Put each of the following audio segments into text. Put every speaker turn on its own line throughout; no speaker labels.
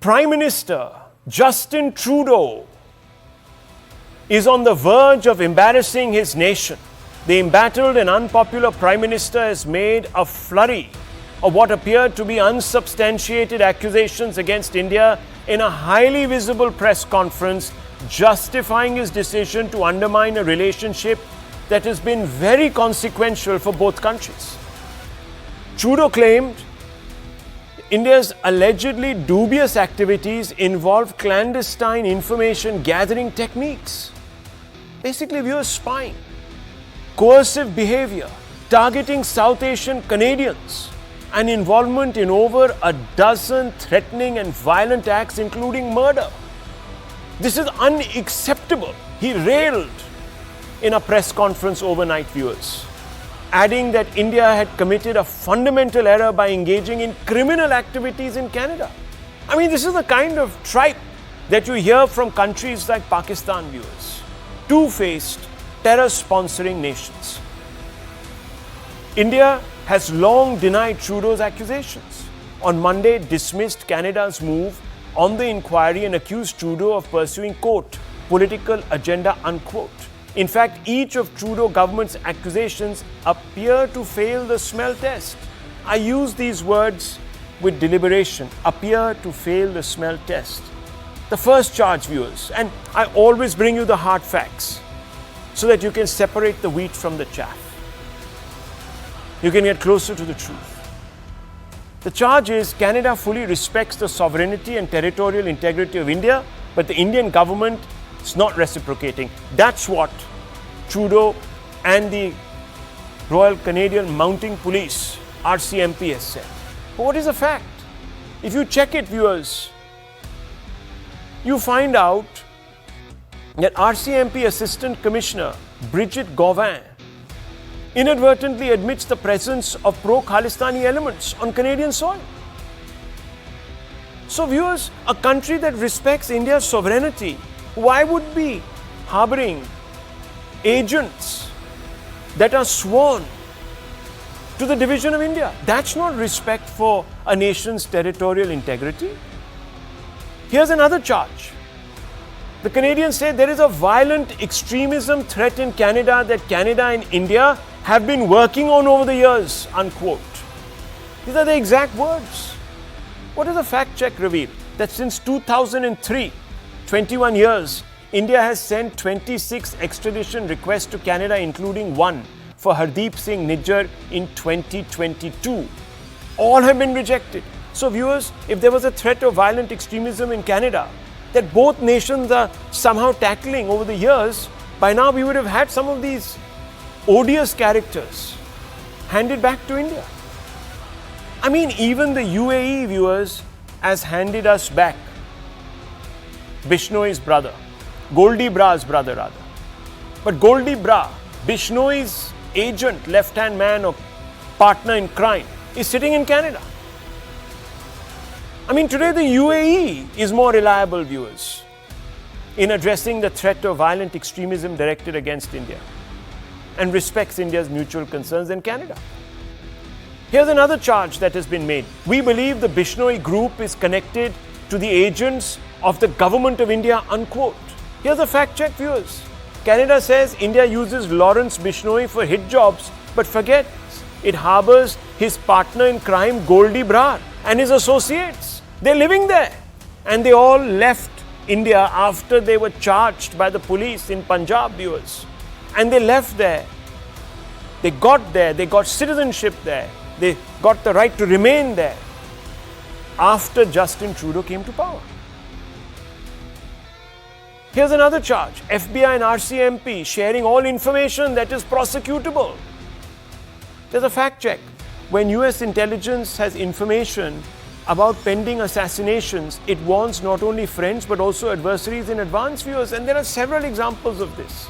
Prime Minister Justin Trudeau is on the verge of embarrassing his nation. The embattled and unpopular Prime Minister has made a flurry of what appeared to be unsubstantiated accusations against India in a highly visible press conference, justifying his decision to undermine a relationship that has been very consequential for both countries. Trudeau claimed India's allegedly dubious activities involve clandestine information gathering techniques. Basically, we were spying, coercive behavior, targeting South Asian Canadians, and involvement in over a dozen threatening and violent acts, including murder. This is unacceptable, he railed in a press conference overnight, viewers, adding that India had committed a fundamental error by engaging in criminal activities in Canada. I mean, this is the kind of tripe that you hear from countries like Pakistan, viewers. Two-faced, terror-sponsoring nations. India has long denied Trudeau's accusations. On Monday, dismissed Canada's move on the inquiry and accused Trudeau of pursuing, quote, political agenda, unquote. In fact, each of Trudeau government's accusations appear to fail the smell test. I use these words with deliberation, appear to fail the smell test. The first charge, viewers, and I always bring you the hard facts so that you can separate the wheat from the chaff. You can get closer to the truth. The charge is Canada fully respects the sovereignty and territorial integrity of India, but the Indian government is not reciprocating. That's what Trudeau and the Royal Canadian Mounted Police, RCMP, has said. But what is the fact? If you check it, viewers, you find out that RCMP Assistant Commissioner Bridget Gauvin inadvertently admits the presence of pro-Khalistani elements on Canadian soil. So, viewers, a country that respects India's sovereignty, why would be harboring agents that are sworn to the division of India? That's not respect for a nation's territorial integrity. Here's another charge. The Canadians say there is a violent extremism threat in Canada that Canada and India have been working on over the years, unquote. These are the exact words. What does the fact check reveal? That since 2003, 21 years, India has sent 26 extradition requests to Canada, including one for Hardeep Singh Nijjar in 2022. All have been rejected. So, viewers, if there was a threat of violent extremism in Canada that both nations are somehow tackling over the years, by now we would have had some of these odious characters handed back to India. I mean, even the UAE, viewers, has handed us back Bishnoi's brother, Goldie Bra's brother rather. But Goldie Bra, Bishnoi's agent, left-hand man or partner in crime, is sitting in Canada. I mean, today the UAE is more reliable, viewers, in addressing the threat of violent extremism directed against India and respects India's mutual concerns than Canada. Here's another charge that has been made. We believe the Bishnoi group is connected to the agents of the government of India, unquote. Here's a fact check, viewers. Canada says India uses Lawrence Bishnoi for hit jobs, but forgets it harbors his partner in crime, Goldie Brar, and his associates. They're living there. And they all left India after they were charged by the police in Punjab, viewers. And they left there. They got there. They got citizenship there. They got the right to remain there after Justin Trudeau came to power. Here's another charge. FBI and RCMP sharing all information that is prosecutable. There's a fact check. When US intelligence has information about pending assassinations, it warns not only friends but also adversaries in advance, viewers. And there are several examples of this.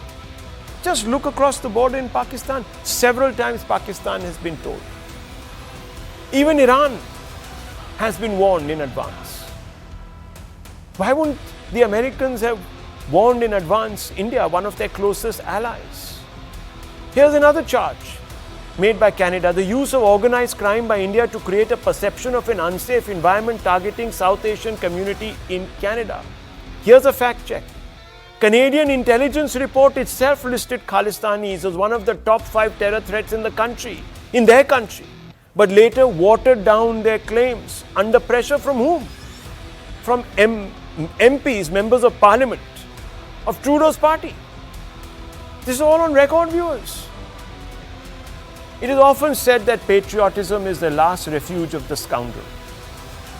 Just look across the border in Pakistan. Several times Pakistan has been told. Even Iran has been warned in advance. Why wouldn't the Americans have warned in advance India, one of their closest allies? Here's another charge. made by Canada, the use of organized crime by India to create a perception of an unsafe environment targeting South Asian community in Canada. Here's a fact check. Canadian intelligence report itself listed Khalistanis as one of the top 5 terror threats in the country, in their country, but later watered down their claims. Under pressure from whom? From MPs, members of parliament, of Trudeau's party. This is all on record, viewers. It is often said that patriotism is the last refuge of the scoundrel.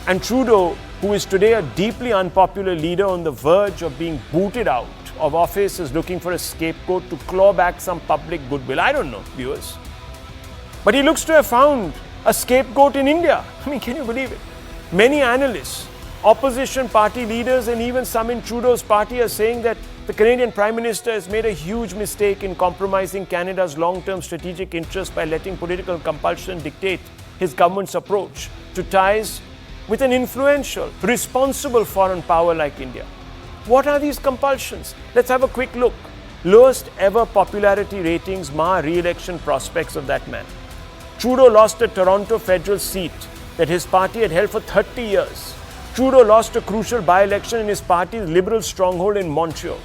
And Trudeau, who is today a deeply unpopular leader on the verge of being booted out of office, is looking for a scapegoat to claw back some public goodwill. I don't know, viewers. But he looks to have found a scapegoat in India. I mean, can you believe it? Many analysts, opposition party leaders, and even some in Trudeau's party are saying that the Canadian Prime Minister has made a huge mistake in compromising Canada's long-term strategic interests by letting political compulsion dictate his government's approach to ties with an influential, responsible foreign power like India. What are these compulsions? Let's have a quick look. Lowest ever popularity ratings mar re-election prospects of that man. Trudeau lost a Toronto federal seat that his party had held for 30 years. Trudeau lost a crucial by-election in his party's Liberal stronghold in Montreal.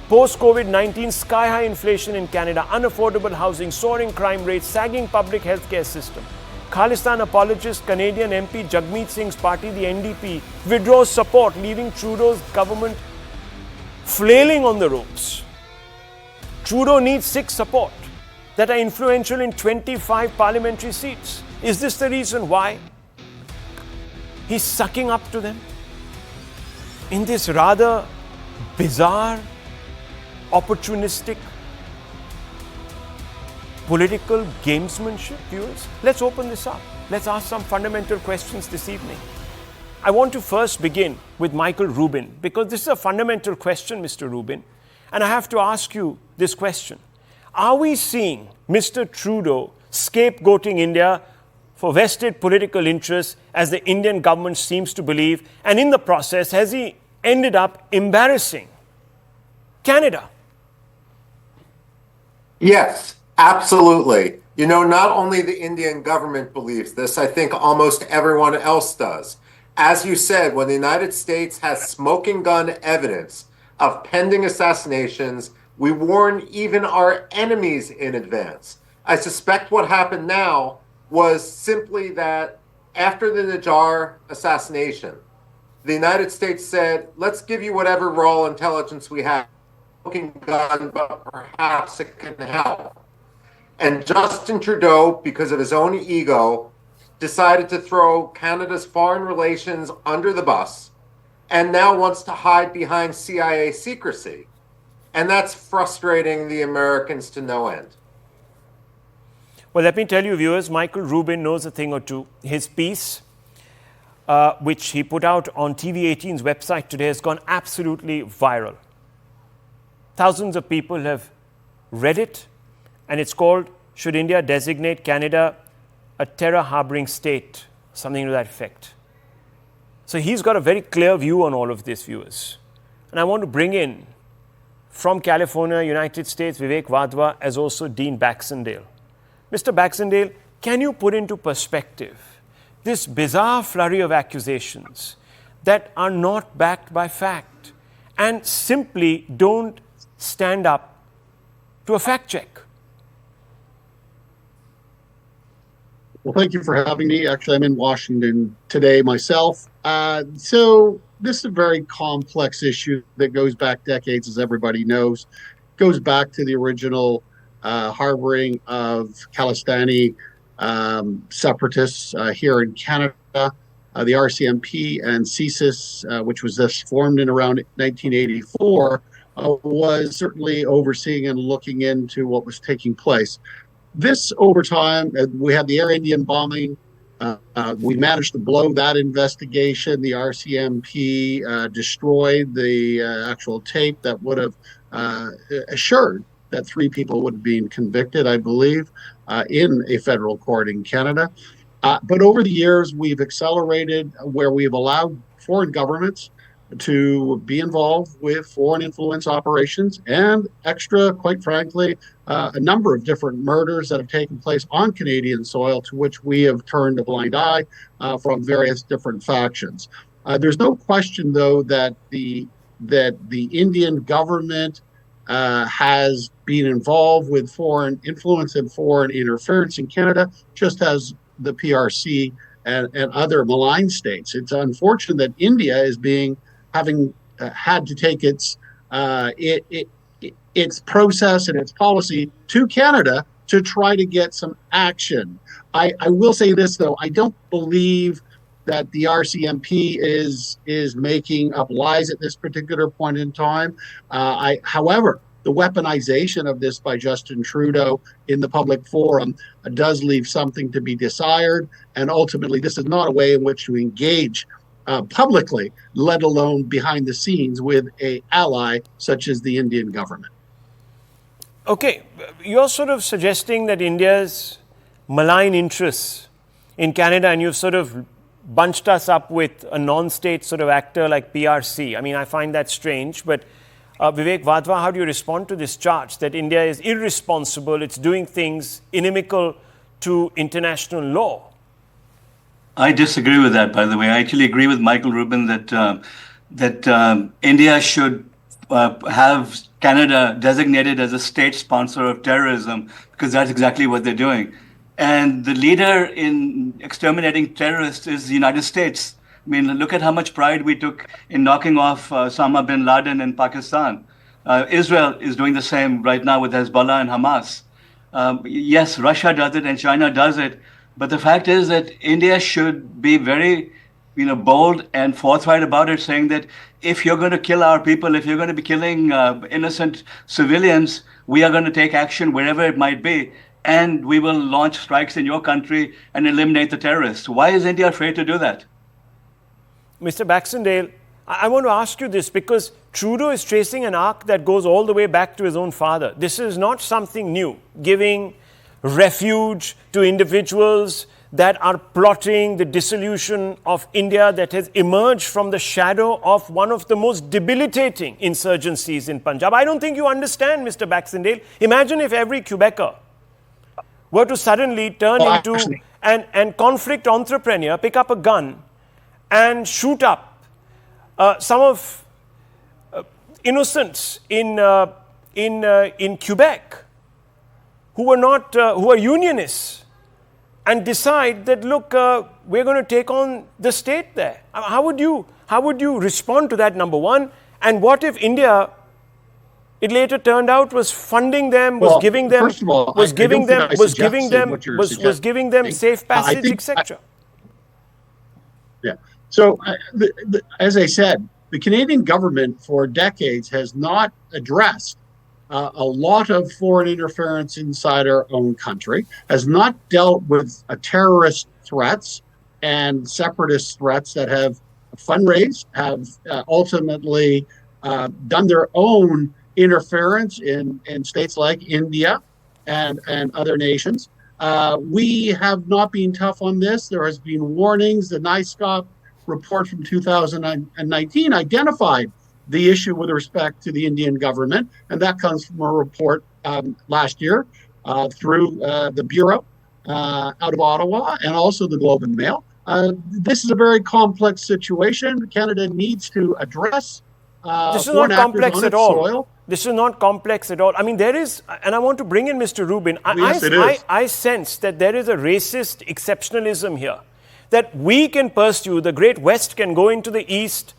Post-COVID-19, sky-high inflation in Canada, unaffordable housing, soaring crime rates, sagging public healthcare system. Khalistan apologist Canadian MP Jagmeet Singh's party, the NDP, withdraws support, leaving Trudeau's government flailing on the ropes. Trudeau needs 6 support that are influential in 25 parliamentary seats. Is this the reason why he's sucking up to them in this rather bizarre, opportunistic political gamesmanship, viewers? Let's open this up. Let's ask some fundamental questions this evening. I want to first begin with Michael Rubin, because this is a fundamental question, Mr. Rubin, and I have to ask you this question. Are we seeing Mr. Trudeau scapegoating India for vested political interests, as the Indian government seems to believe, and in the process, has he ended up embarrassing Canada?
Yes, absolutely. You know, not only the Indian government believes this, I think almost everyone else does. As you said, when the United States has smoking gun evidence of pending assassinations, we warn even our enemies in advance. I suspect what happened now was simply that after the Najjar assassination, the United States said, let's give you whatever raw intelligence we have, smoking gun, but perhaps it can help. And Justin Trudeau, because of his own ego, decided to throw Canada's foreign relations under the bus and now wants to hide behind CIA secrecy. And that's frustrating the Americans to no end.
Well, let me tell you, viewers, Michael Rubin knows a thing or two. His piece, which he put out on TV18's website today, has gone absolutely viral. Thousands of people have read it, and it's called, "Should India Designate Canada a Terror-Harboring State?" Something to that effect. So he's got a very clear view on all of this, viewers. And I want to bring in, from California, United States, Vivek Wadhwa, as also Dean Baxendale. Mr. Baxendale, can you put into perspective this bizarre flurry of accusations that are not backed by fact and simply don't stand up to a fact check?
Well, thank you for having me. Actually, I'm in Washington today myself. So this is a very complex issue that goes back decades, as everybody knows. It goes back to the original harboring of Khalistani separatists here in Canada. The RCMP and CSIS, which was thus formed in around 1984, was certainly overseeing and looking into what was taking place. This, over time, we had the Air Indian bombing. We managed to blow that investigation. The RCMP destroyed the actual tape that would have assured that 3 people would have been convicted, I believe, in a federal court in Canada. But over the years, we've accelerated where we've allowed foreign governments to be involved with foreign influence operations and quite frankly, a number of different murders that have taken place on Canadian soil to which we have turned a blind eye from various different factions. There's no question, though, that the Indian government has been involved with foreign influence and foreign interference in Canada, just as the PRC and other malign states. It's unfortunate that India is having had to take its process and its policy to Canada to try to get some action. I will say this, though, I don't believe that the RCMP is making up lies at this particular point in time. However, the weaponization of this by Justin Trudeau in the public forum does leave something to be desired. And ultimately, this is not a way in which to engage publicly, let alone behind the scenes, with an ally such as the Indian government.
Okay, you're sort of suggesting that India's malign interests in Canada, and you've sort of bunched us up with a non-state sort of actor like PRC. I mean, I find that strange, but Vivek Vadva, how do you respond to this charge that India is irresponsible, it's doing things inimical to international law?
I disagree with that, by the way. I actually agree with Michael Rubin that India should have Canada designated as a state sponsor of terrorism, because that's exactly what they're doing. And the leader in exterminating terrorists is the United States. I mean, look at how much pride we took in knocking off Osama bin Laden in Pakistan. Israel is doing the same right now with Hezbollah and Hamas. Yes, Russia does it and China does it. But the fact is that India should be very, bold and forthright about it, saying that if you're going to kill our people, if you're going to be killing innocent civilians, we are going to take action wherever it might be. And we will launch strikes in your country and eliminate the terrorists. Why is India afraid to do that?
Mr. Baxendale, I want to ask you this because Trudeau is tracing an arc that goes all the way back to his own father. This is not something new, giving refuge to individuals that are plotting the dissolution of India that has emerged from the shadow of one of the most debilitating insurgencies in Punjab. I don't think you understand, Mr. Baxendale. Imagine if every Quebecer were to suddenly turn into an conflict entrepreneur, pick up a gun, and shoot up some of innocents in Quebec who are unionists, and decide that, look, we're going to take on the state there. How would you respond to that, number one? And what if India, it later turned out, was funding them, was giving them safe passage, etc.?
Yeah. So, as I said, the Canadian government for decades has not addressed a lot of foreign interference inside our own country, has not dealt with terrorist threats and separatist threats that have fundraised, have ultimately done their own interference in states like India and other nations. We have not been tough on this. There has been warnings. The NISCOP report from 2019 identified the issue with respect to the Indian government, and that comes from a report last year through the Bureau out of Ottawa and also the Globe and Mail. This is a very complex situation. Canada needs to address
this is not complex at all.
Soil.
This is not complex at all. I mean, there is, and I want to bring in Mr. Rubin.
Yes, it is.
I sense that there is a racist exceptionalism here, that we can pursue, the Great West can go into the East,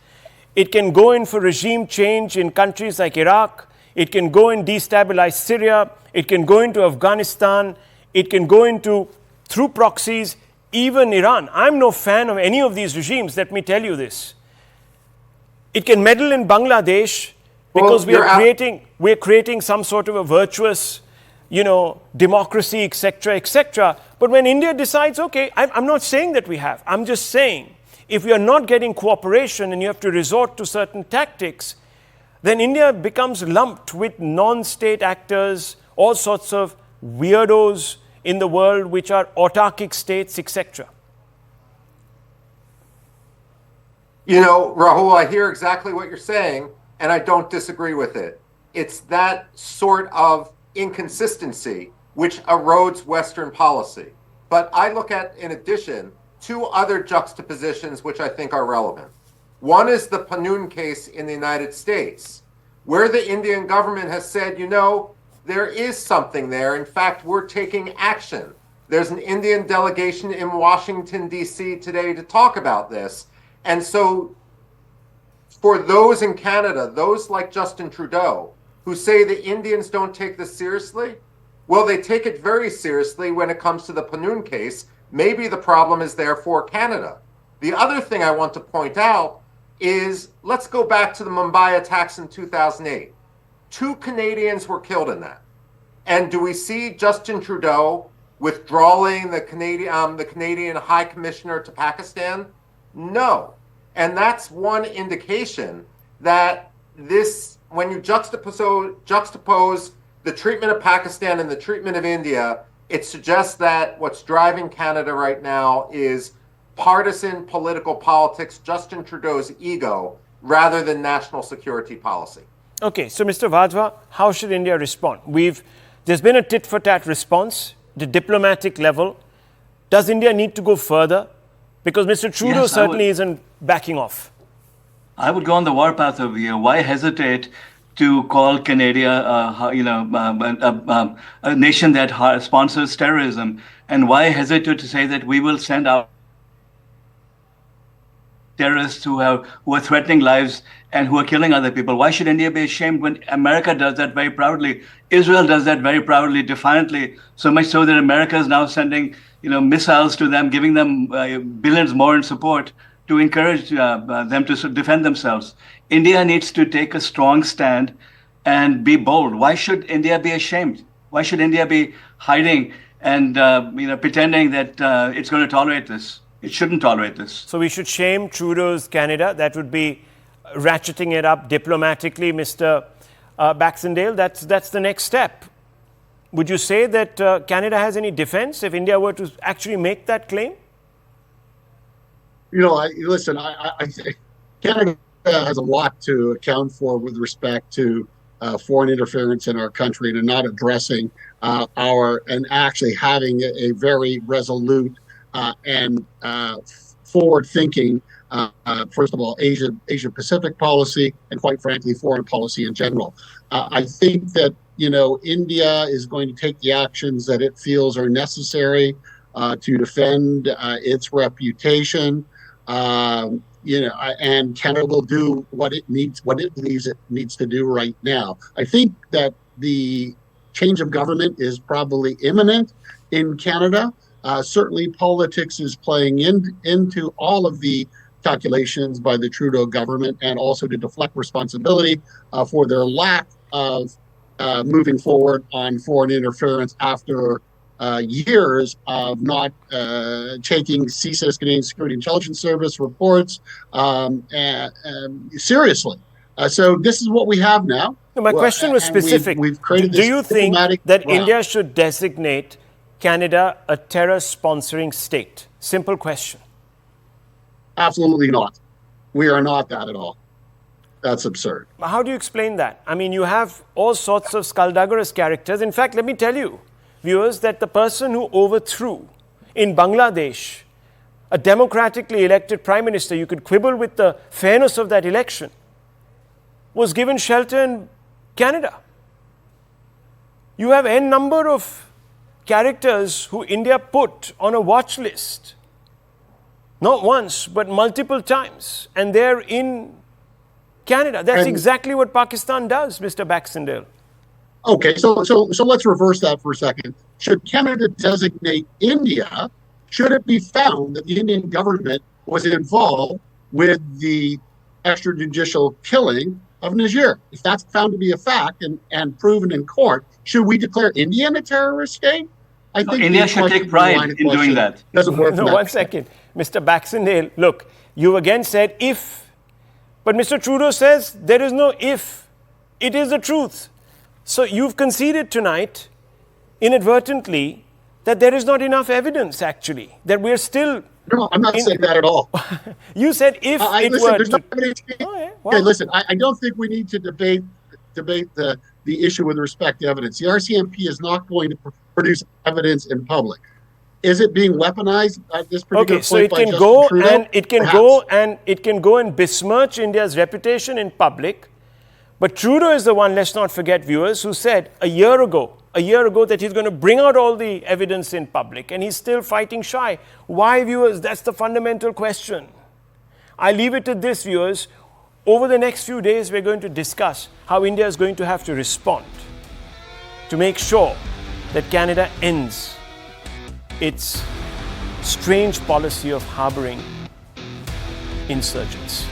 it can go in for regime change in countries like Iraq, it can go and destabilize Syria, it can go into Afghanistan, it can go into, through proxies, even Iran. I'm no fan of any of these regimes, let me tell you this. It can meddle in Bangladesh because we're creating some sort of a virtuous, democracy, etc., etc. But when India decides, okay, I'm not saying that we have. I'm just saying, if we are not getting cooperation and you have to resort to certain tactics, then India becomes lumped with non-state actors, all sorts of weirdos in the world which are autarkic states, etc.
You know, Rahul, I hear exactly what you're saying, and I don't disagree with it. It's that sort of inconsistency which erodes Western policy. But I look at, in addition, two other juxtapositions which I think are relevant. One is the Panun case in the United States, where the Indian government has said, you know, there is something there. In fact, we're taking action. There's an Indian delegation in Washington, D.C. today to talk about this. And so for those in Canada, those like Justin Trudeau, who say the Indians don't take this seriously, well, they take it very seriously when it comes to the Panun case. Maybe the problem is there for Canada. The other thing I want to point out is, let's go back to the Mumbai attacks in 2008. 2 Canadians were killed in that. And do we see Justin Trudeau withdrawing the Canadian High Commissioner to Pakistan? No. And that's one indication that this, when you juxtapose the treatment of Pakistan and the treatment of India, it suggests that what's driving Canada right now is partisan political politics, Justin Trudeau's ego, rather than national security policy.
Okay, so Mr. Vadhva, how should India respond? There's been a tit-for-tat response at the diplomatic level. Does India need to go further? Because Mr. Trudeau certainly isn't backing off.
I would go on the warpath over here. Why hesitate to call Canada, a nation that sponsors terrorism? And why hesitate to say that we will send out terrorists who are threatening lives and who are killing other people? Why should India be ashamed when America does that very proudly? Israel does that very proudly, defiantly, so much so that America is now sending missiles to them, giving them billions more in support to encourage them to defend themselves. India needs to take a strong stand and be bold. Why should India be ashamed? Why should India be hiding and pretending that it's going to tolerate this? It shouldn't tolerate this.
So we should shame Trudeau's Canada. That would be ratcheting it up diplomatically, Mr. Baxendale. That's the next step. Would you say that Canada has any defense if India were to actually make that claim?
I think Canada has a lot to account for with respect to foreign interference in our country and not addressing and actually having a very resolute and forward-thinking, first of all, Asia-Pacific policy, and quite frankly, foreign policy in general. I think that, India is going to take the actions that it feels are necessary to defend its reputation, and Canada will do what it believes it needs to do right now. I think that the change of government is probably imminent in Canada. Certainly, politics is playing into all of the calculations by the Trudeau government, and also to deflect responsibility for their lack of moving forward on foreign interference after years of not taking CSIS, Canadian Security Intelligence Service reports seriously. So this is what we have now.
No, my question was specific.
We've created
Do you think that India should designate Canada a terror-sponsoring state? Simple question.
Absolutely not. We are not that at all. That's absurd.
How do you explain that? I mean, you have all sorts of skullduggerous characters. In fact, let me tell you, viewers, that the person who overthrew in Bangladesh a democratically elected prime minister, you could quibble with the fairness of that election, was given shelter in Canada. You have n number of characters who India put on a watch list, not once, but multiple times, and they're in Canada. That's exactly what Pakistan does, Mr. Baxendale.
Okay, so let's reverse that for a second. Should Canada designate India? Should it be found that the Indian government was involved with the extrajudicial killing of Niger? If that's found to be a fact and proven in court, should we declare India a terrorist state? I think
India should take pride in doing that.
Doesn't work.
No, one second. Mr. Baxendale, look, you again said if. But Mr. Trudeau says there is no if. It is the truth. So you've conceded tonight, inadvertently, that there is not enough evidence, actually, that we're still
No, I'm not saying that at all.
You said if it
listen,
were
there's
to...
no evidence.
Okay,
Okay, listen, I don't think we need to debate the issue with respect to evidence. The RCMP is not going to produce evidence in public. Is it being weaponized at this particular
Okay, so
point
it
by
can
Justin
go
Trudeau?
and it can
Perhaps.
go and it can go and besmirch India's reputation in public. But Trudeau is the one, let's not forget, viewers, who said a year ago that he's going to bring out all the evidence in public, and he's still fighting shy. Why, viewers? That's the fundamental question. I leave it to this, viewers. Over the next few days, we're going to discuss how India is going to have to respond to make sure that Canada ends its strange policy of harboring insurgents.